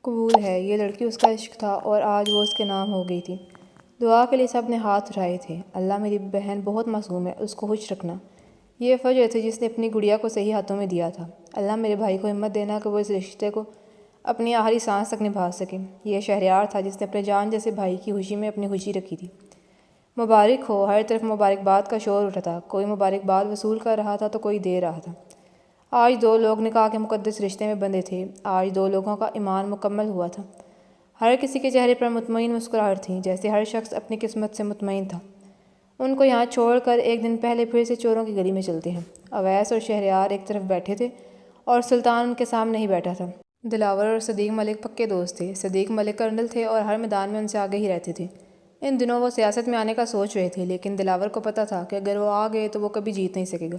قبول ہے، یہ لڑکی اس کا عشق تھا اور آج وہ اس کے نام ہو گئی تھی۔ دعا کے لیے سب نے ہاتھ اٹھائے تھے۔ اللہ میری بہن بہت معصوم ہے، اس کو خوش رکھنا۔ یہ فجر تھے جس نے اپنی گڑیا کو صحیح ہاتھوں میں دیا تھا۔ اللہ میرے بھائی کو ہمت دینا کہ وہ اس رشتے کو اپنی آخری سانس تک نبھا سکے۔ یہ شہریار تھا جس نے اپنے جان جیسے بھائی کی خوشی میں اپنی خوشی رکھی تھی۔ مبارک ہو، ہر طرف مبارکباد کا شور اٹھا تھا۔ کوئی مبارکباد وصول کر رہا تھا تو کوئی دے رہا تھا۔ آج دو لوگ نکاح کے مقدس رشتے میں بندھے تھے۔ آج دو لوگوں کا ایمان مکمل ہوا تھا۔ ہر کسی کے چہرے پر مطمئن مسکراہٹ تھی، جیسے ہر شخص اپنی قسمت سے مطمئن تھا۔ ان کو یہاں چھوڑ کر ایک دن پہلے پھر سے چوروں کی گلی میں چلتے ہیں۔ اویس اور شہریار ایک طرف بیٹھے تھے اور سلطان ان کے سامنے ہی بیٹھا تھا۔ دلاور اور صدیق ملک پکے دوست تھے۔ صدیق ملک کرنل تھے اور ہر میدان میں ان سے آگے ہی رہتے تھے۔ ان دنوں وہ سیاست میں آنے کا سوچ رہے تھے، لیکن دلاور کو پتہ تھا کہ اگر وہ آ گئے تو وہ کبھی جیت نہیں سکے گا۔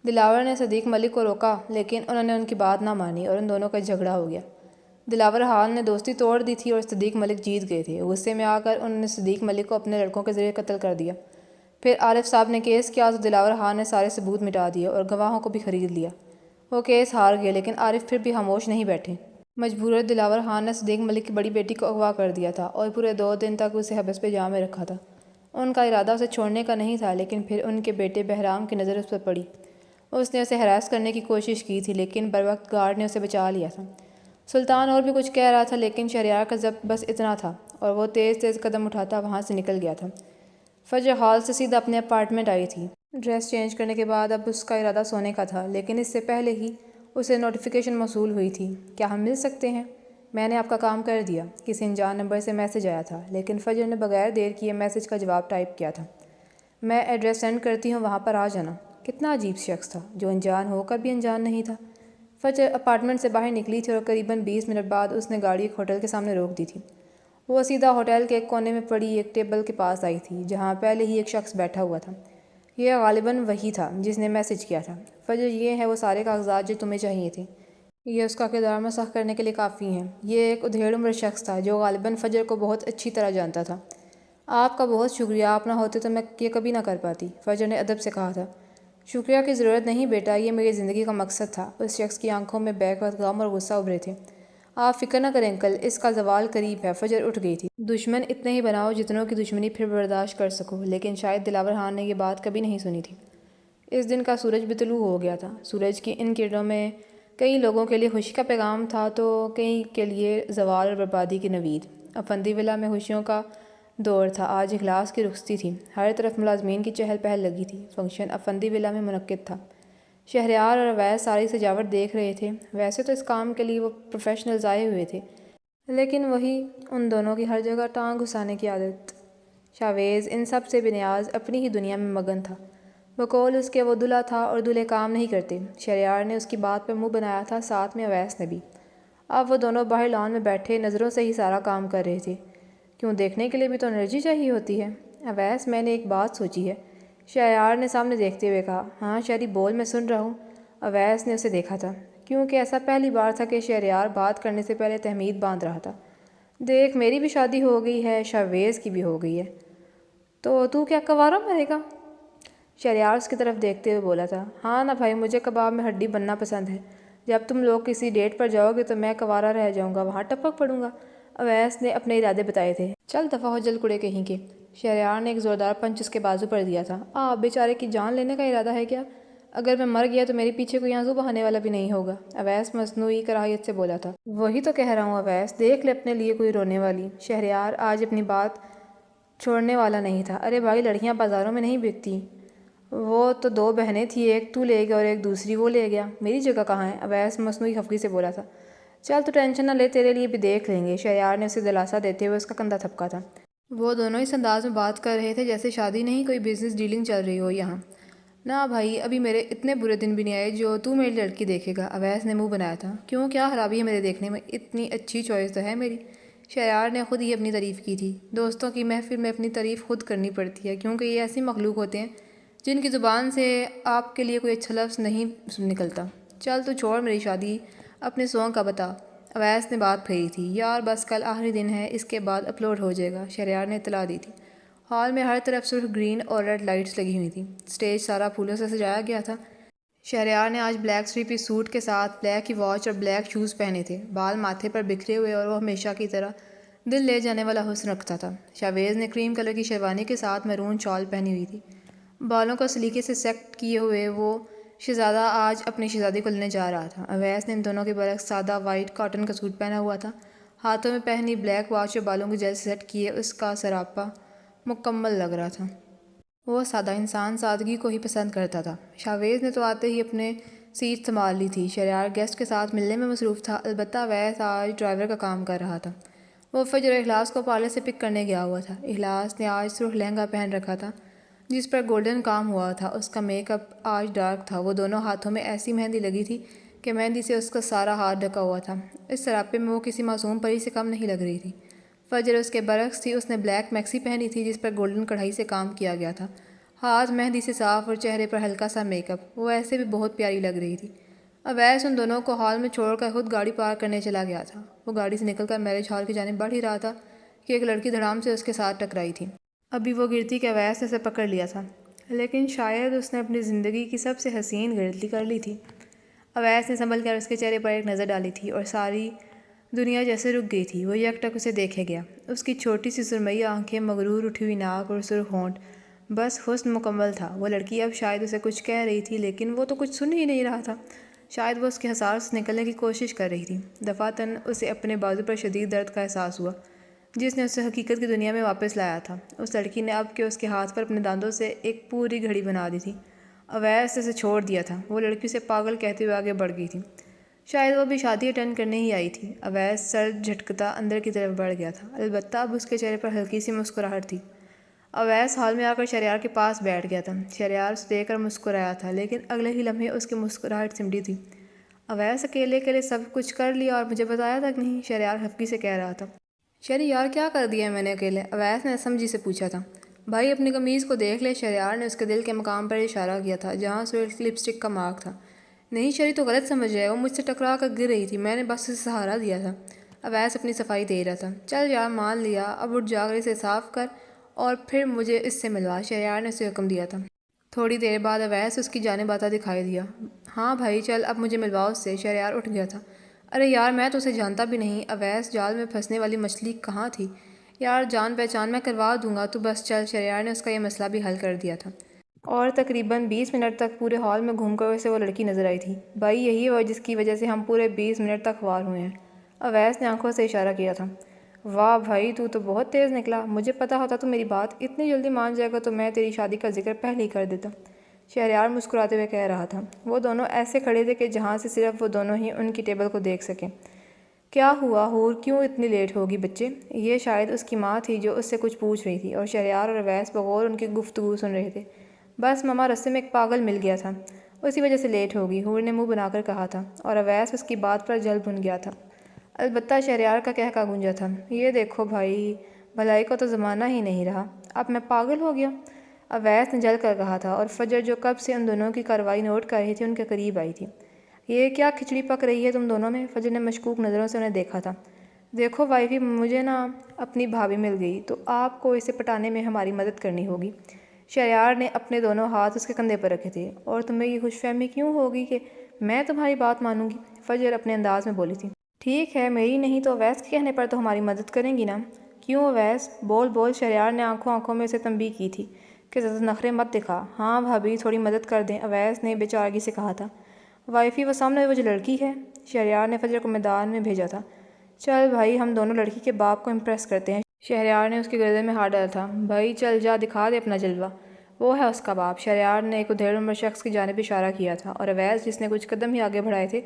دلاور نے صدیق ملک کو روکا، لیکن انہوں نے ان کی بات نہ مانی اور ان دونوں کا جھگڑا ہو گیا۔ دلاور خان نے دوستی توڑ دی تھی اور صدیق ملک جیت گئے تھے۔ غصے میں آ کر انہوں نے صدیق ملک کو اپنے لڑکوں کے ذریعے قتل کر دیا۔ پھر عارف صاحب نے کیس کیا تو دلاور خان نے سارے ثبوت مٹا دیے اور گواہوں کو بھی خرید لیا۔ وہ کیس ہار گئے، لیکن عارف پھر بھی خاموش نہیں بیٹھے۔ مجبوراً دلاور خان نے صدیق ملک کی بڑی بیٹی کو اغوا کر دیا تھا اور پورے 2 دن تک اسے حبس پہ جا میں رکھا تھا۔ ان کا ارادہ اسے چھوڑنے کا نہیں تھا، لیکن پھر ان کے بیٹے بہرام کی نظر اس پر پڑی۔ اس نے اسے ہراس کرنے کی کوشش کی تھی، لیکن بروقت گارڈ نے اسے بچا لیا تھا۔ سلطان اور بھی کچھ کہہ رہا تھا، لیکن شہریار کا ضبط بس اتنا تھا اور وہ تیز تیز قدم اٹھاتا وہاں سے نکل گیا تھا۔ فجر ہال سے سیدھا اپنے اپارٹمنٹ آئی تھی۔ ڈریس چینج کرنے کے بعد اب اس کا ارادہ سونے کا تھا، لیکن اس سے پہلے ہی اسے نوٹیفیکیشن موصول ہوئی تھی۔ کیا ہم مل سکتے ہیں؟ میں نے آپ کا کام کر دیا۔ کسی انجان نمبر سے میسج آیا تھا، لیکن فجر نے بغیر دیر کیے میسج کا جواب ٹائپ کیا تھا۔ میں ایڈریس سینڈ کرتی ہوں، وہاں پر آ جانا۔ کتنا عجیب شخص تھا، جو انجان ہو کر بھی انجان نہیں تھا۔ فجر اپارٹمنٹ سے باہر نکلی تھی اور قریباً 20 منٹ بعد اس نے گاڑی ایک ہوٹل کے سامنے روک دی تھی۔ وہ سیدھا ہوٹل کے ایک کونے میں پڑی ایک ٹیبل کے پاس آئی تھی، جہاں پہلے ہی ایک شخص بیٹھا ہوا تھا۔ یہ غالباً وہی تھا جس نے میسج کیا تھا۔ فجر، یہ ہے وہ سارے کاغذات جو تمہیں چاہیے تھے۔ یہ اس کا کردار مسخ کرنے کے لیے کافی ہیں۔ یہ ایک ادھیڑ عمر شخص تھا جو غالباً فجر کو بہت اچھی طرح جانتا تھا۔ آپ کا بہت شکریہ، آپ نہ ہوتے تو میں یہ کبھی نہ کر پاتی، فجر نے ادب سے کہا تھا۔ شکریہ کی ضرورت نہیں بیٹا، یہ میری زندگی کا مقصد تھا۔ اس شخص کی آنکھوں میں بیک وقت غم اور غصہ ابھرے تھے۔ آپ فکر نہ کریں انکل، اس کا زوال قریب ہے۔ فجر اٹھ گئی تھی۔ دشمن اتنے ہی بناؤ جتنوں کی دشمنی پھر برداشت کر سکو، لیکن شاید دلاور خان نے یہ بات کبھی نہیں سنی تھی۔ اس دن کا سورج بھی طلوع ہو گیا تھا۔ سورج کی ان کرنوں میں کئی لوگوں کے لیے خوشی کا پیغام تھا تو کئی کے لیے زوال اور بربادی کی نوید۔ افندی ولا میں خوشیوں کا دور تھا۔ آج اجلاس کی رخصتی تھی۔ ہر طرف ملازمین کی چہل پہل لگی تھی۔ فنکشن افندی ولا میں منعقد تھا۔ شہریار اور اویس ساری سجاوٹ دیکھ رہے تھے۔ ویسے تو اس کام کے لیے وہ پروفیشنلز آئے ہوئے تھے، لیکن وہی ان دونوں کی ہر جگہ ٹانگ گھسانے کی عادت۔ شاویز ان سب سے بے نیاز اپنی ہی دنیا میں مگن تھا۔ بقول اس کے وہ دلہا تھا اور دلہے کام نہیں کرتے۔ شہریار نے اس کی بات پر منہ بنایا تھا، ساتھ میں اویس نے بھی۔ اب وہ دونوں باہر لان میں بیٹھے نظروں سے ہی سارا کام کر رہے تھے۔ کیوں، دیکھنے کے لیے بھی تو انرجی چاہیے ہوتی ہے۔ اویس، میں نے ایک بات سوچی ہے، شہریار نے سامنے دیکھتے ہوئے کہا۔ ہاں شہری بول، میں سن رہا ہوں۔ اویس نے اسے دیکھا تھا، کیونکہ ایسا پہلی بار تھا کہ شہریار بات کرنے سے پہلے تہمید باندھ رہا تھا۔ دیکھ، میری بھی شادی ہو گئی ہے، شاویز کی بھی ہو گئی ہے، تو کیا کوارا مرے گا؟ شہریار اس کی طرف دیکھتے ہوئے بولا تھا۔ ہاں نا بھائی، مجھے کباب میں ہڈی بننا پسند ہے۔ جب تم لوگ کسی ڈیٹ پر جاؤ گے تو میں کوارا رہ جاؤں گا، وہاں ٹپک پڑوں گا۔ اویس نے اپنے ارادے بتائے تھے۔ چل دفع ہو جل کڑے کہیں کے۔ شہریار نے ایک زوردار پنچ اس کے بازو پر دیا تھا۔ آپ بیچارے کی جان لینے کا ارادہ ہے کیا؟ اگر میں مر گیا تو میرے پیچھے کوئی آنسو بہانے والا بھی نہیں ہوگا، اویس مصنوعی کراہیت سے بولا تھا۔ وہی تو کہہ رہا ہوں اویس، دیکھ لے اپنے لیے کوئی رونے والی۔ شہریار آج اپنی بات چھوڑنے والا نہیں تھا۔ ارے بھائی، لڑکیاں بازاروں میں نہیں بکتی۔ وہ تو 2 بہنیں تھیں، ایک تو لے گیا اور ایک دوسری وہ لے گیا، میری جگہ کہاں ہے؟ اویس مصنوعی خفگی سے بولا تھا۔ چل تو ٹینشن نہ لے، تیرے لیے بھی دیکھ لیں گے، شہریار نے اسے دلاسا دیتے ہوئے اس کا کندھا تھپکا تھا۔ وہ دونوں اس انداز میں بات کر رہے تھے جیسے شادی نہیں کوئی بزنس ڈیلنگ چل رہی ہو یہاں۔ نہ بھائی، ابھی میرے اتنے برے دن بھی نہیں آئے جو تو میری لڑکی دیکھے گا، اویس نے منہ بنایا تھا۔ کیوں، کیا خرابی ہے میرے دیکھنے میں؟ اتنی اچھی چوائس تو ہے میری۔ شہریار نے خود ہی اپنی تعریف کی تھی۔ دوستوں کی محفل میں اپنی تعریف خود کرنی پڑتی ہے، کیونکہ یہ ایسی مخلوق ہوتے ہیں جن کی زبان سے آپ کے لیے کوئی اچھا لفظ نہیں نکلتا۔ چل تو چھوڑ میری شادی، اپنے سونگ کا بتا۔ اویس نے بات پھیری تھی۔ یار بس کل آخری دن ہے، اس کے بعد اپلوڈ ہو جائے گا، شہریار نے اطلاع دی تھی۔ ہال میں ہر طرف سرخ گرین اور ریڈ لائٹس لگی ہوئی تھیں۔ اسٹیج سارا پھولوں سے سجایا گیا تھا۔ شہریار نے آج بلیک تھری پیس سوٹ کے ساتھ بلیک کی واچ اور بلیک شوز پہنے تھے، بال ماتھے پر بکھرے ہوئے اور وہ ہمیشہ کی طرح دل لے جانے والا حسن رکھتا تھا۔ شاویز نے کریم کلر کی شیروانی کے ساتھ میرون شال پہنی ہوئی تھی۔ بالوں کو سلیقے سے سیٹ کیے ہوئے وہ شہزادہ آج اپنی شہزادی کو لینے جا رہا تھا۔ اویس نے ان دونوں کے برعکس سادہ وائٹ کاٹن کا سوٹ پہنا ہوا تھا، ہاتھوں میں پہنی بلیک واچ اور بالوں کو جیل سے سیٹ کیے اس کا سراپا مکمل لگ رہا تھا۔ وہ سادہ انسان سادگی کو ہی پسند کرتا تھا۔ شاویز نے تو آتے ہی اپنے سیٹ سنبھال لی تھی۔ شہریار گیسٹ کے ساتھ ملنے میں مصروف تھا، البتہ اویس آج ڈرائیور کا کام کر رہا تھا۔ وہ فجر اور اخلاص کو پارلر سے پک کرنے گیا ہوا تھا۔ اخلاص نے آج سرخ لہنگا پہن رکھا تھا جس پر گولڈن کام ہوا تھا، اس کا میک اپ آج ڈارک تھا۔ وہ دونوں ہاتھوں میں ایسی مہندی لگی تھی کہ مہندی سے اس کا سارا ہاتھ ڈھکا ہوا تھا۔ اس سراپے میں وہ کسی معصوم پری سے کم نہیں لگ رہی تھی۔ فجر اس کے برعکس تھی، اس نے بلیک میکسی پہنی تھی جس پر گولڈن کڑھائی سے کام کیا گیا تھا، ہاتھ مہندی سے صاف اور چہرے پر ہلکا سا میک اپ۔ وہ ایسے بھی بہت پیاری لگ رہی تھی۔ اویس ان دونوں کو ہال میں چھوڑ کر خود گاڑی پارک کرنے چلا گیا تھا۔ وہ گاڑی سے نکل کر میرج ہال کی جانب بڑھ ہی رہا تھا کہ ایک لڑکی دھڑام سے اس کے ساتھ ٹکرائی تھی۔ ابھی وہ گرتی کہ اویس نے اسے پکڑ لیا تھا، لیکن شاید اس نے اپنی زندگی کی سب سے حسین غلطی کر لی تھی۔ اویس نے سنبھل کر اس کے چہرے پر ایک نظر ڈالی تھی اور ساری دنیا جیسے رک گئی تھی۔ وہ یک ٹک اسے دیکھے گیا۔ اس کی چھوٹی سی سرمئی آنکھیں، مغرور اٹھی ہوئی ناک اور سرخ ہونٹ، بس حسن مکمل تھا۔ وہ لڑکی اب شاید اسے کچھ کہہ رہی تھی لیکن وہ تو کچھ سن ہی نہیں رہا تھا۔ شاید وہ اس کے حصار سے نکلنے کی کوشش کر رہی تھی۔ دفعتاً اسے اپنے بازو پر شدید درد کا احساس ہوا جس نے اسے حقیقت کی دنیا میں واپس لایا تھا۔ اس لڑکی نے اب کہ اس کے ہاتھ پر اپنے دانتوں سے ایک پوری گھڑی بنا دی تھی۔ اویس نے اسے چھوڑ دیا تھا۔ وہ لڑکی اسے پاگل کہتے ہوئے آگے بڑھ گئی تھی۔ شاید وہ بھی شادی اٹینڈ کرنے ہی آئی تھی۔ اویس سر جھٹکتا اندر کی طرف بڑھ گیا تھا، البتہ اب اس کے چہرے پر ہلکی سی مسکراہٹ تھی۔ اویس ہال میں آ کر شہریار کے پاس بیٹھ گیا تھا۔ شہریار اسے دیکھ کر مسکرایا تھا لیکن اگلے ہی لمحے اس کی مسکراہٹ سمٹی تھی۔ اویس اکیلے اکیلے سب کچھ کر لیا اور مجھے بتایا تک نہیں، شہریار خفگی سے کہہ رہا تھا۔ شہریار کیا کر دیا ہے میں نے اکیلے؟ اویس نے سمجھی سے پوچھا تھا۔ بھائی اپنی قمیض کو دیکھ لے، شہریار نے اس کے دل کے مقام پر اشارہ کیا تھا جہاں سرخ لپسٹک کا مارک تھا۔ نہیں شری تو غلط سمجھ رہا ہے، وہ مجھ سے ٹکرا کر گر رہی تھی، میں نے بس اسے سہارا دیا تھا۔ اویس اپنی صفائی دے رہا تھا۔ چل یار مان لیا، اب اٹھ جا کر اسے صاف کر اور پھر مجھے اس سے ملوا، شہریار نے اسے حکم دیا تھا۔ تھوڑی دیر بعد اویس اس کی جانب آتا دکھائی دیا۔ ہاں بھائی چل اب مجھے ملواؤ اس سے، شہریار اٹھ گیا تھا۔ ارے یار میں تو اسے جانتا بھی نہیں، اویس جال میں پھنسنے والی مچھلی کہاں تھی؟ یار جان پہچان میں کروا دوں گا، تو بس چل، شہریار نے اس کا یہ مسئلہ بھی حل کر دیا تھا۔ اور تقریباً 20 منٹ تک پورے ہال میں گھوم کر اسے وہ لڑکی نظر آئی تھی۔ بھائی یہی ہے جس کی وجہ سے ہم پورے 20 منٹ تک خوار ہوئے ہیں، اویس نے آنکھوں سے اشارہ کیا تھا۔ واہ بھائی تو بہت تیز نکلا، مجھے پتا ہوتا تو میری بات اتنی جلدی مان جائے گا تو میں تیری شادی کا ذکر پہلے ہی کر دیتا، شہریار مسکراتے ہوئے کہہ رہا تھا۔ وہ دونوں ایسے کھڑے تھے کہ جہاں سے صرف وہ دونوں ہی ان کی ٹیبل کو دیکھ سکیں۔ کیا ہوا حور، کیوں اتنی لیٹ ہوگی بچے؟ یہ شاید اس کی ماں تھی جو اس سے کچھ پوچھ رہی تھی اور شہریار اور اویس بغور ان کی گفتگو سن رہے تھے۔ بس ماما رستے میں ایک پاگل مل گیا تھا، اسی وجہ سے لیٹ ہوگی، حور نے منہ بنا کر کہا تھا، اور اویس اس کی بات پر جل بھن گیا تھا۔ البتہ شہریار کا قہقہ گونجا تھا۔ یہ دیکھو بھائی، بھلائی کا تو زمانہ ہی نہیں رہا، اب میں پاگل ہو گیا، اویس نے جل کر کہا تھا، اور فجر جو کب سے ان دونوں کی کارروائی نوٹ کر رہی تھی ان کے قریب آئی تھی۔ یہ کیا کھچڑی پک رہی ہے تم دونوں میں؟ فجر نے مشکوک نظروں سے انہیں دیکھا تھا۔ دیکھو وائفی، مجھے نا اپنی بھابھی مل گئی تو آپ کو اسے پٹانے میں ہماری مدد کرنی ہوگی۔ شہریار نے اپنے دونوں ہاتھ اس کے کندھے پر رکھے تھے۔ اور تمہیں یہ خوش فہمی کیوں ہوگی کہ میں تمہاری بات مانوں گی؟ فجر اپنے انداز میں بولی تھی۔ ٹھیک ہے، میری نہیں تو اویس کے کہنے پر تو ہماری مدد کریں گی نا؟ کیوں اویس؟ بول بول، شہریار نے آنکھوں میں اسے تنبیہ کی تھی کہ زیادہ نخرے مت دکھا۔ ہاں بھابھی تھوڑی مدد کر دیں، اویس نے بے چارگی سے کہا تھا۔ وائفی وہ سامنے وہ جو لڑکی ہے، شہریار نے فجر کو میدان میں بھیجا تھا۔ چل بھائی ہم دونوں لڑکی کے باپ کو امپریس کرتے ہیں، شہریار نے اس کی گردن میں ہاتھ ڈالا تھا۔ بھائی چل جا دکھا دے اپنا جلوہ، وہ ہے اس کا باپ، شہریار نے ایک ادھیڑ عمر شخص کی جانب اشارہ کیا تھا، اور اویس جس نے کچھ قدم ہی آگے بڑھائے تھے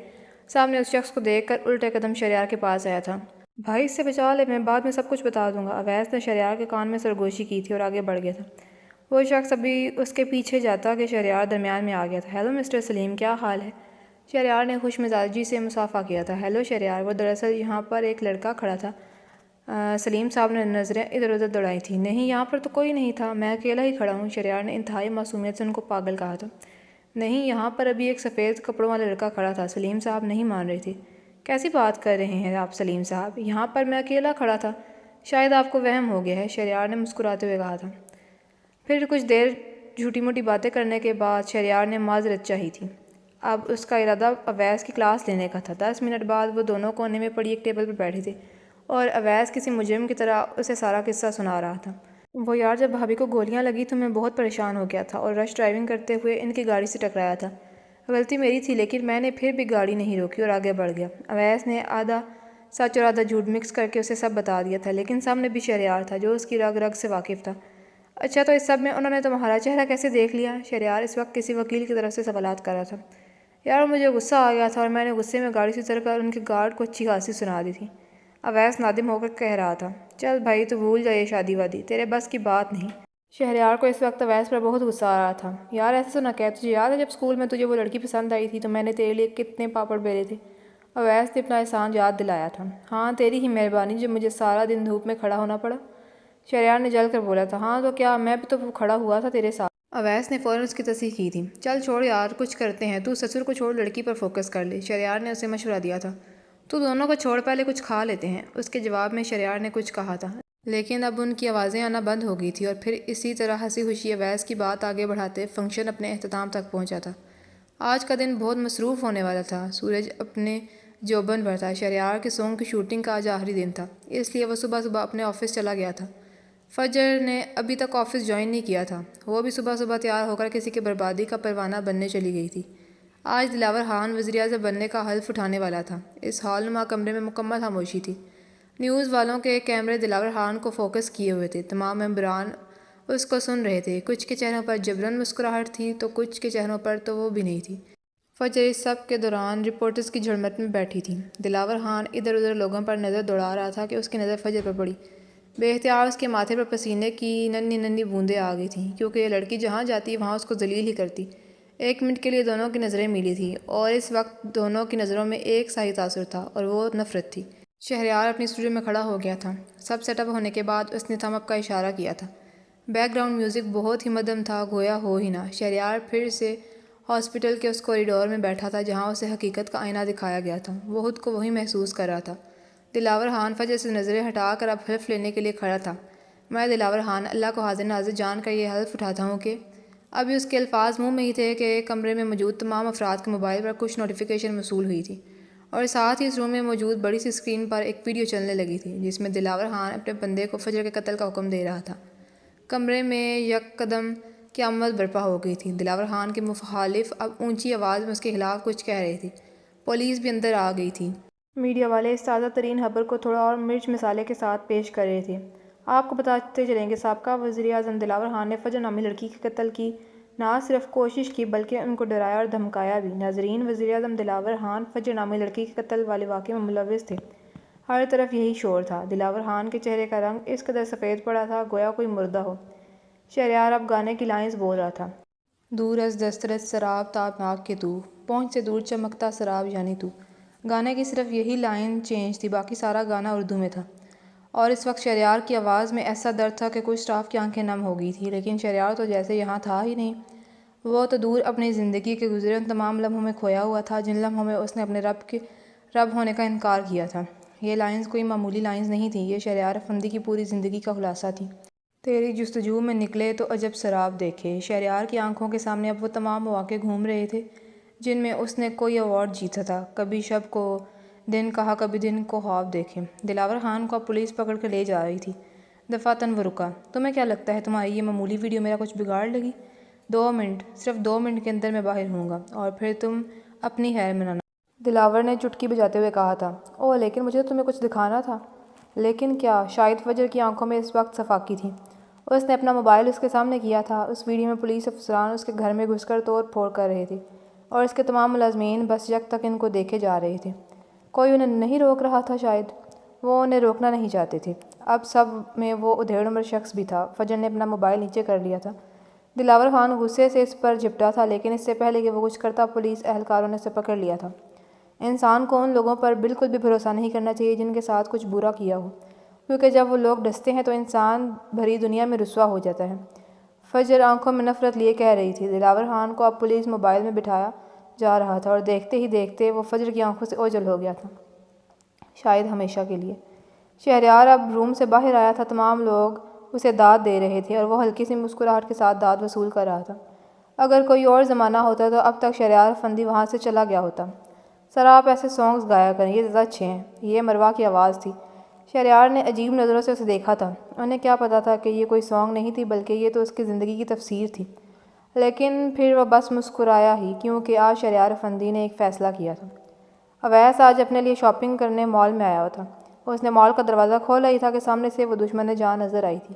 سامنے اس شخص کو دیکھ کر الٹے قدم شہریار کے پاس آیا تھا۔ بھائی اس سے بچا لے، میں بعد میں سب کچھ بتا دوں گا، اویس نے شہریار کے کان میں سرگوشی کی تھی اور آگے بڑھ گیا تھا۔ وہ شخص ابھی اس کے پیچھے جاتا کہ شہریار درمیان میں آ گیا تھا۔ ہیلو مسٹر سلیم، کیا حال ہے؟ شہریار نے خوش مزاجی سے مصافحہ کیا تھا۔ ہیلو شہریار، وہ دراصل یہاں پر ایک لڑکا کھڑا تھا۔ سلیم صاحب نے نظریں ادھر ادھر دوڑائی تھیں۔ نہیں یہاں پر تو کوئی نہیں تھا، میں اکیلا ہی کھڑا ہوں، شہریار نے انتہائی معصومیت سے ان کو پاگل کہا تھا۔ نہیں یہاں پر ابھی ایک سفید کپڑوں والا لڑکا کھڑا تھا، سلیم صاحب نہیں مان رہے تھے۔ کیسی بات کر رہے ہیں آپ سلیم صاحب، یہاں پر میں اکیلا کھڑا تھا، شاید آپ کو وہم ہو گیا ہے، شہریار نے مسکراتے ہوئے کہا تھا۔ پھر کچھ دیر جھوٹی موٹی باتیں کرنے کے بعد شہریار نے معذرت چاہی تھی۔ اب اس کا ارادہ اویس کی کلاس لینے کا تھا۔ 10 منٹ بعد وہ دونوں کونے میں پڑی ایک ٹیبل پر بیٹھے تھے اور اویس کسی مجرم کی طرح اسے سارا قصہ سنا رہا تھا۔ وہ یار جب بھابھی کو گولیاں لگی تو میں بہت پریشان ہو گیا تھا اور رش ڈرائیونگ کرتے ہوئے ان کی گاڑی سے ٹکرایا تھا۔ غلطی میری تھی لیکن میں نے پھر بھی گاڑی نہیں روکی اور آگے بڑھ گیا۔ اویس نے آدھا سچ اور آدھا جھوٹ مکس کر کے اسے سب بتا دیا تھا، لیکن سامنے بھی شہریار تھا جو اس کی رگ رگ سے واقف تھا۔ اچھا تو اس سب میں انہوں نے تمہارا چہرہ کیسے دیکھ لیا؟ شہریار اس وقت کسی وکیل کی طرف سے سوالات کر رہا تھا۔ یار مجھے غصہ آ گیا تھا اور میں نے غصے میں گاڑی سے اتر کر ان کے گارڈ کو اچھی خاصی سنا دی تھی۔ اویس نادم ہو کر کہہ رہا تھا، چل بھائی تو بھول جا یہ شادی وادی، تیرے بس کی بات نہیں۔ شہریار کو اس وقت اویس پر بہت غصہ آ رہا تھا۔ یار ایسا تو نہ کہہ، تجھے یاد ہے جب اسکول میں تجھے وہ لڑکی پسند آئی تھی تو میں نے تیرے لیے کتنے پاپڑ بیلے تھے؟ اویس نے اپنا احسان یاد دلایا تھا۔ ہاں تیری ہی مہربانی جب مجھے سارا دن دھوپ میں کھڑا ہونا پڑا۔ شہریار نے جل کر بولا تھا، ہاں تو کیا، میں بھی تو کھڑا ہوا تھا تیرے ساتھ۔ اویس نے فوراً اس کی تصحیح کی تھی۔ چل چھوڑ یار، کچھ کرتے ہیں، تو سسر کو چھوڑ لڑکی پر فوکس کر لے، شہریار نے اسے مشورہ دیا تھا۔ تو دونوں کو چھوڑ پہلے کچھ کھا لیتے ہیں۔ اس کے جواب میں شہریار نے کچھ کہا تھا، لیکن اب ان کی آوازیں آنا بند ہو گئی تھی اور پھر اسی طرح ہنسی خوشی اویس کی بات آگے بڑھاتے فنکشن اپنے اختتام تک پہنچا تھا۔ آج کا دن بہت مصروف ہونے والا تھا۔ سورج اپنے جوبن پر تھا۔ شہریار کے سانگ کی شوٹنگ کا آج آخری دن تھا، اس لیے وہ صبح صبح اپنے آفس چلا گیا تھا۔ فجر نے ابھی تک آفس جوائن نہیں کیا تھا، وہ بھی صبح صبح تیار ہو کر کسی کی بربادی کا پروانہ بننے چلی گئی تھی۔ آج دلاور خان وزیر اعظم بننے کا حلف اٹھانے والا تھا۔ اس ہال نما کمرے میں مکمل خاموشی تھی۔ نیوز والوں کے کیمرے دلاور خان کو فوکس کیے ہوئے تھے۔ تمام ممبران اس کو سن رہے تھے، کچھ کے چہروں پر جبراً مسکراہٹ تھی تو کچھ کے چہروں پر تو وہ بھی نہیں تھی۔ فجر اس سب کے دوران رپورٹرز کی جھڑمٹ میں بیٹھی تھی۔ دلاور خان ادھر ادھر لوگوں پر نظر دوڑا رہا تھا کہ اس کی نظر فجر پر پڑی۔ بے اختیار اس کے ماتھے پر پسینے کی ننھی ننھی بوندیں آ گئی تھیں، کیونکہ یہ لڑکی جہاں جاتی وہاں اس کو ذلیل ہی کرتی۔ ایک منٹ کے لیے دونوں کی نظریں ملی تھیں اور اس وقت دونوں کی نظروں میں ایک سا ہی تاثر تھا اور وہ نفرت تھی۔ شہریار اپنی اسٹوڈیو میں کھڑا ہو گیا تھا۔ سب سیٹ اپ ہونے کے بعد اس نے تھم اپ کا اشارہ کیا تھا۔ بیک گراؤنڈ میوزک بہت ہی مدھم تھا، گویا ہو ہی نہ۔ شہریار پھر سے ہاسپٹل کے اس کوریڈور میں بیٹھا تھا جہاں اسے حقیقت کا آئینہ دکھایا گیا تھا۔ وہ خود کو وہی محسوس کر رہا تھا۔ دلاور خان فجر سے نظریں ہٹا کر اب حلف لینے کے لیے کھڑا تھا۔ میں دلاور خان اللہ کو حاضر ناظر جان کر یہ حلف اٹھاتا ہوں کہ… ابھی اس کے الفاظ منہ میں ہی تھے کہ کمرے میں موجود تمام افراد کے موبائل پر کچھ نوٹیفیکیشن موصول ہوئی تھی اور ساتھ ہی اس روم میں موجود بڑی سی اسکرین پر ایک ویڈیو چلنے لگی تھی جس میں دلاور خان اپنے بندے کو فجر کے قتل کا حکم دے رہا تھا۔ کمرے میں یک قدم قیامت برپا ہو گئی تھی۔ دلاور خان کے مخالف اب اونچی آواز میں اس کے خلاف کچھ کہہ رہے تھے۔ پولیس بھی اندر آ گئی تھی۔ میڈیا والے اس تازہ ترین خبر کو تھوڑا اور مرچ مسالے کے ساتھ پیش کر رہے تھے۔ آپ کو بتاتے چلیں کہ سابقہ وزیر اعظم دلاور خان نے فجر نامی لڑکی کے قتل کی نہ صرف کوشش کی بلکہ ان کو ڈرایا اور دھمکایا بھی۔ ناظرین، وزیر اعظم دلاور خان فجر نامی لڑکی کے قتل والے واقعے میں ملوث تھے۔ ہر طرف یہی شور تھا۔ دلاور خان کے چہرے کا رنگ اس قدر سفید پڑا تھا گویا کوئی مردہ ہو۔ شہریار اب گانے کی لائنز بول رہا تھا۔ دور از دسترس سراب تابناک کہ تو، پہنچ سے دور چمکتا سراب یعنی تو۔ گانے کی صرف یہی لائن چینج تھی، باقی سارا گانا اردو میں تھا۔ اور اس وقت شہریار کی آواز میں ایسا درد تھا کہ کچھ اسٹاف کی آنکھیں نم ہو گئی تھیں، لیکن شہریار تو جیسے یہاں تھا ہی نہیں۔ وہ تو دور اپنی زندگی کے گزرے ان تمام لمحوں میں کھویا ہوا تھا جن لمحوں میں اس نے اپنے رب ہونے کا انکار کیا تھا۔ یہ لائنز کوئی معمولی لائنز نہیں تھیں، یہ شہریار افندی کی پوری زندگی کا خلاصہ تھیں۔ تیری جستجو میں نکلے تو عجب سراب دیکھے۔ شہریار کی آنکھوں کے سامنے اب وہ تمام مواقع گھوم رہے تھے جن میں اس نے کوئی ایوارڈ جیتا تھا، کبھی شب کو دن کہا، کبھی دن کو خواب دیکھے۔ دلاور خان کو اب پولیس پکڑ کر لے جا رہی تھی۔ دفعتاً وہ رکا۔ تمہیں کیا لگتا ہے تمہاری یہ معمولی ویڈیو میرا کچھ بگاڑ لے گی؟ 2 منٹ، صرف 2 منٹ کے اندر میں باہر ہوں گا اور پھر تم اپنی خیر منانا۔ دلاور نے چٹکی بجاتے ہوئے کہا تھا۔ اوہ لیکن مجھے تو تمہیں کچھ دکھانا تھا۔ لیکن کیا؟ شاید فجر کی آنکھوں میں اس وقت صفاقی تھی۔ اس نے اپنا موبائل اس کے سامنے کیا تھا۔ اس ویڈیو میں پولیس افسران اس کے گھر میں گھس کر توڑ پھوڑ کر رہے تھے اور اس کے تمام ملازمین بس یک تک ان کو دیکھے جا رہے تھے۔ کوئی انہیں نہیں روک رہا تھا، شاید وہ انہیں روکنا نہیں چاہتے تھے۔ اب سب میں وہ ادھیڑ عمر شخص بھی تھا۔ فجر نے اپنا موبائل نیچے کر لیا تھا۔ دلاور خان غصے سے اس پر جھپٹا تھا، لیکن اس سے پہلے کہ وہ کچھ کرتا پولیس اہلکاروں نے اسے پکڑ لیا تھا۔ انسان کو ان لوگوں پر بالکل بھی بھروسہ نہیں کرنا چاہیے جن کے ساتھ کچھ برا کیا ہو، کیونکہ جب وہ لوگ ڈستے ہیں تو انسان بھری دنیا میں رسوا ہو جاتا ہے۔ فجر آنکھوں میں نفرت لیے کہہ رہی تھی۔ دلاور خان کو اب پولیس موبائل میں بٹھایا جا رہا تھا اور دیکھتے ہی دیکھتے وہ فجر کی آنکھوں سے اوجھل ہو گیا تھا، شاید ہمیشہ کے لیے۔ شہریار اب روم سے باہر آیا تھا۔ تمام لوگ اسے داد دے رہے تھے اور وہ ہلکی سی مسکراہٹ کے ساتھ داد وصول کر رہا تھا۔ اگر کوئی اور زمانہ ہوتا تو اب تک شہریار افندی وہاں سے چلا گیا ہوتا۔ سر آپ ایسے سانگز گایا کریں، یہ زیادہ اچھے ہیں۔ یہ مروہ کی آواز تھی۔ شہریار نے عجیب نظروں سے اسے دیکھا تھا۔ انہیں کیا پتا تھا کہ یہ کوئی سانگ نہیں تھی بلکہ یہ تو اس کی زندگی کی تفسیر تھی۔ لیکن پھر وہ بس مسکرایا ہی، کیونکہ آج شہریار افندی نے ایک فیصلہ کیا تھا۔ اویس آج اپنے لیے شاپنگ کرنے مال میں آیا ہوا تھا۔ اس نے مال کا دروازہ کھولا ہی تھا کہ سامنے سے وہ دشمن جان نظر آئی تھی۔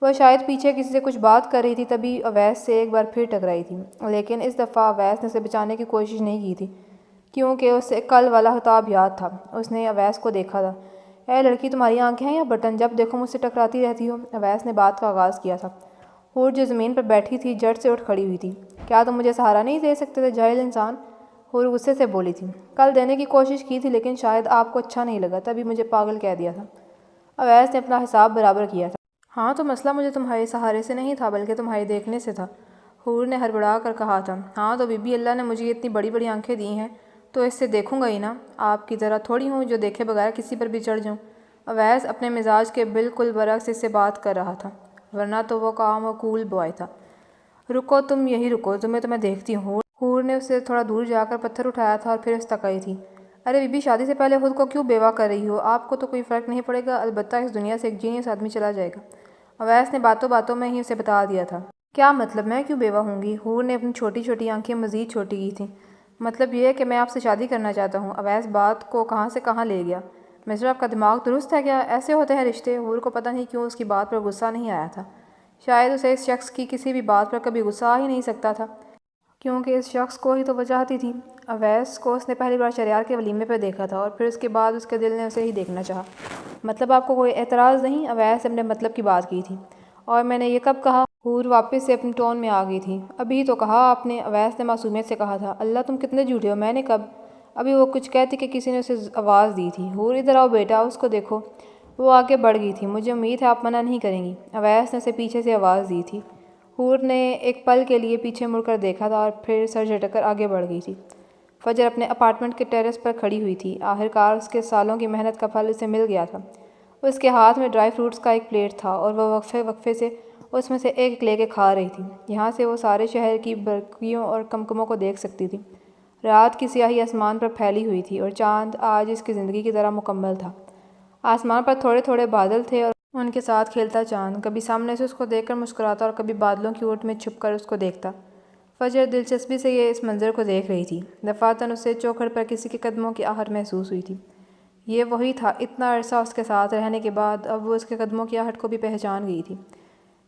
وہ شاید پیچھے کسی سے کچھ بات کر رہی تھی، تبھی اویس سے ایک بار پھر ٹکرائی تھی۔ لیکن اس دفعہ اویس نے اسے بچانے کی کوشش نہیں کی تھی، کیونکہ اسے کل والا خطاب یاد تھا۔ اس نے اویس کو دیکھا تھا۔ اے لڑکی، تمہاری آنکھیں ہیں یا بٹن؟ جب دیکھو مجھ سے ٹکراتی رہتی ہو۔ اویس نے بات کا آغاز کیا تھا۔ حور جو زمین پر بیٹھی تھی جھٹ سے اٹھ کھڑی ہوئی تھی۔ کیا تم مجھے سہارا نہیں دے سکتے تھے، جاہل انسان؟ حور غصے سے بولی تھی۔ کل دینے کی کوشش کی تھی لیکن شاید آپ کو اچھا نہیں لگا، تبھی مجھے پاگل کہہ دیا تھا۔ اویس نے اپنا حساب برابر کیا تھا۔ ہاں تو مسئلہ مجھے تمہارے سہارے سے نہیں تھا بلکہ تمہارے دیکھنے سے تھا، حور نے ہڑبڑا کر کہا تھا۔ ہاں تو بی بی، اللہ نے مجھے اتنی بڑی بڑی آنکھیں دی ہیں تو اس سے دیکھوں گا ہی نا۔ آپ کی طرح تھوڑی ہوں جو دیکھے بغیر کسی پر بھی چڑھ جاؤں۔ اویس اپنے مزاج کے بالکل برعکس اس سے بات کر رہا تھا، ورنہ تو وہ کام و کول بوائے تھا۔ رکو، تم یہی رکو، تمہیں دیکھتی ہوں۔ حور نے اس سے تھوڑا دور جا کر پتھر اٹھایا تھا اور پھر اس تکائی تھی۔ ارے بی بی، شادی سے پہلے خود کو کیوں بیوہ کر رہی ہو؟ آپ کو تو کوئی فرق نہیں پڑے گا، البتہ اس دنیا سے ایک جینیس آدمی چلا جائے گا۔ اویس نے باتوں باتوں میں ہی اسے بتا دیا تھا۔ کیا مطلب، میں کیوں بیوہ ہوں گی؟ حور نے اپنی چھوٹی چھوٹی آنکھیں مزید چھوٹی کی تھیں۔ مطلب یہ ہے کہ میں آپ سے شادی کرنا چاہتا ہوں۔ اویس بات کو کہاں سے کہاں لے گیا۔ مسٹر، آپ کا دماغ درست ہے کیا؟ ایسے ہوتے ہیں رشتے؟ حور کو پتہ نہیں کیوں اس کی بات پر غصہ نہیں آیا تھا۔ شاید اسے اس شخص کی کسی بھی بات پر کبھی غصہ آ ہی نہیں سکتا تھا، کیونکہ اس شخص کو ہی تو وہ چاہتی تھی۔ اویس کو اس نے پہلی بار شہریار کے ولیمے پر دیکھا تھا اور پھر اس کے بعد اس کے دل نے اسے ہی دیکھنا چاہا۔ مطلب آپ کو کوئی اعتراض نہیں؟ اویس نے اپنے مطلب کی بات کی تھی۔ اور میں نے یہ کب کہا؟ حور واپس سے اپنی ٹون میں آ گئی تھی۔ ابھی تو کہا آپ نے، اویس نے معصومیت سے کہا تھا۔ اللہ، تم کتنے جھوٹے ہو، میں نے کب؟ ابھی وہ کچھ کہتی کہ کسی نے اسے آواز دی تھی۔ حور، ادھر آؤ بیٹا، اس کو دیکھو۔ وہ آگے بڑھ گئی تھی۔ مجھے امید ہے آپ منع نہیں کریں گی، اویس نے اسے پیچھے سے آواز دی تھی۔ حور نے ایک پل کے لیے پیچھے مڑ کر دیکھا تھا اور پھر سر جھٹک کر آگے بڑھ گئی تھی۔ فجر اپنے اپارٹمنٹ کے ٹیرس پر کھڑی ہوئی تھی۔ آخرکار اس کے سالوں کی محنت کا پھل اسے مل گیا تھا۔ اس کے ہاتھ میں ڈرائی فروٹس کا ایک پلیٹ تھا اور وہ وقفے وقفے سے اس میں سے ایک لے کے کھا رہی تھی۔ یہاں سے وہ سارے شہر کی برقیوں اور کمکموں کو دیکھ سکتی تھی۔ رات کی سیاہی آسمان پر پھیلی ہوئی تھی اور چاند آج اس کی زندگی کی طرح مکمل تھا۔ آسمان پر تھوڑے تھوڑے بادل تھے اور ان کے ساتھ کھیلتا چاند کبھی سامنے سے اس کو دیکھ کر مسکراتا اور کبھی بادلوں کی اوٹ میں چھپ کر اس کو دیکھتا۔ فجر دلچسپی سے یہ اس منظر کو دیکھ رہی تھی۔ دفعتاً اسے چوکھٹ پر کسی کے قدموں کی آہٹ محسوس ہوئی تھی۔ یہ وہی تھا، اتنا عرصہ اس کے ساتھ رہنے کے بعد اب وہ اس کے قدموں کی آہٹ کو بھی پہچان گئی تھی۔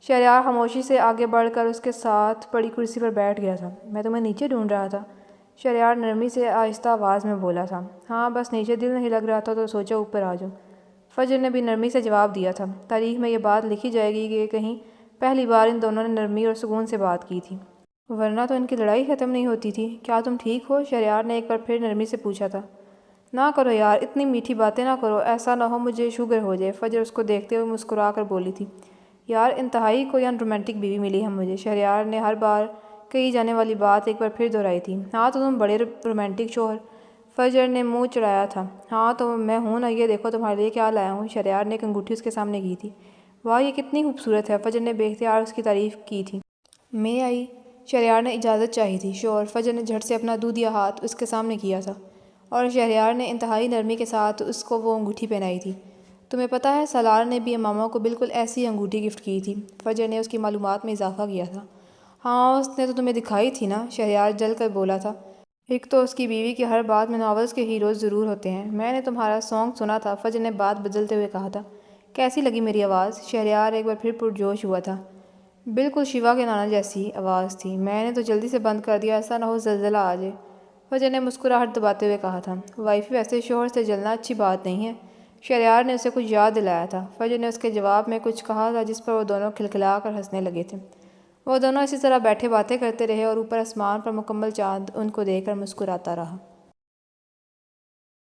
شہریار خاموشی سے آگے بڑھ کر اس کے ساتھ پڑی کرسی پر بیٹھ گیا تھا۔ میں تمہیں نیچے ڈھونڈ رہا تھا، شہریار نرمی سے آہستہ آواز میں بولا تھا۔ ہاں، بس نیچے دل نہیں لگ رہا تھا تو سوچا اوپر آ جاؤں، فجر نے بھی نرمی سے جواب دیا تھا۔ تاریخ میں یہ بات لکھی جائے گی کہ کہیں پہلی بار ان دونوں نے نرمی اور سکون سے بات کی تھی، ورنہ تو ان کی لڑائی ختم نہیں ہوتی تھی۔ کیا تم ٹھیک ہو؟ شہریار نے ایک بار پھر نرمی سے پوچھا تھا۔ نہ کرو یار، اتنی میٹھی باتیں نہ کرو، ایسا نہ ہو مجھے شوگر ہو جائے، فجر اس کو دیکھتے ہوئے مسکرا کر بولی تھی۔ یار، انتہائی کوئی ان رومانٹک بیوی ملی ہے مجھے، شہریار نے ہر بار کہی جانے والی بات ایک بار پھر دہرائی تھی۔ ہاں تو تم بڑے رومانٹک شوہر، فجر نے منہ چڑھایا تھا۔ ہاں تو میں ہوں نا، یہ دیکھو تمہارے لیے کیا لایا ہوں، شہریار نے ایک انگوٹھی اس کے سامنے کی تھی۔ واہ، یہ کتنی خوبصورت ہے، فجر نے بے اختیار اس کی تعریف کی تھی۔ میں آئی، شہریار نے اجازت چاہی تھی۔ شور، فجر نے جھٹ سے اپنا دودھیا ہاتھ اس کے سامنے کیا تھا اور شہریار نے انتہائی نرمی کے ساتھ اس کو وہ انگوٹھی پہنائی تھی۔ تمہیں پتہ ہے سالار نے بھی امامہ کو بالکل ایسی انگوٹھی گفٹ کی تھی، فجر نے اس کی معلومات میں اضافہ کیا تھا۔ ہاں، اس نے تو تمہیں دکھائی تھی نا، شہریار جل کر بولا تھا۔ ایک تو اس کی بیوی کی ہر بات میں ناولز کے ہیروز ضرور ہوتے ہیں۔ میں نے تمہارا سانگ سنا تھا، فجر نے بات بدلتے ہوئے کہا تھا۔ کیسی لگی میری آواز؟ شہریار ایک بار پھر پرجوش ہوا تھا۔ بالکل شیوا کے نانا جیسی آواز تھی، میں نے تو جلدی سے بند کر دیا، ایسا نہ ہو زلزلہ آ جائے، فجر نے مسکراہٹ دباتے ہوئے کہا تھا۔ وائفی، ویسے شوہر سے جلنا اچھی بات نہیں ہے، شہریار نے اسے کچھ یاد دلایا تھا۔ فجر نے اس کے جواب میں کچھ کہا تھا جس پر وہ دونوں کھلکھلا کر ہنسنے لگے تھے۔ وہ دونوں اسی طرح بیٹھے باتیں کرتے رہے اور اوپر آسمان پر مکمل چاند ان کو دیکھ کر مسکراتا رہا۔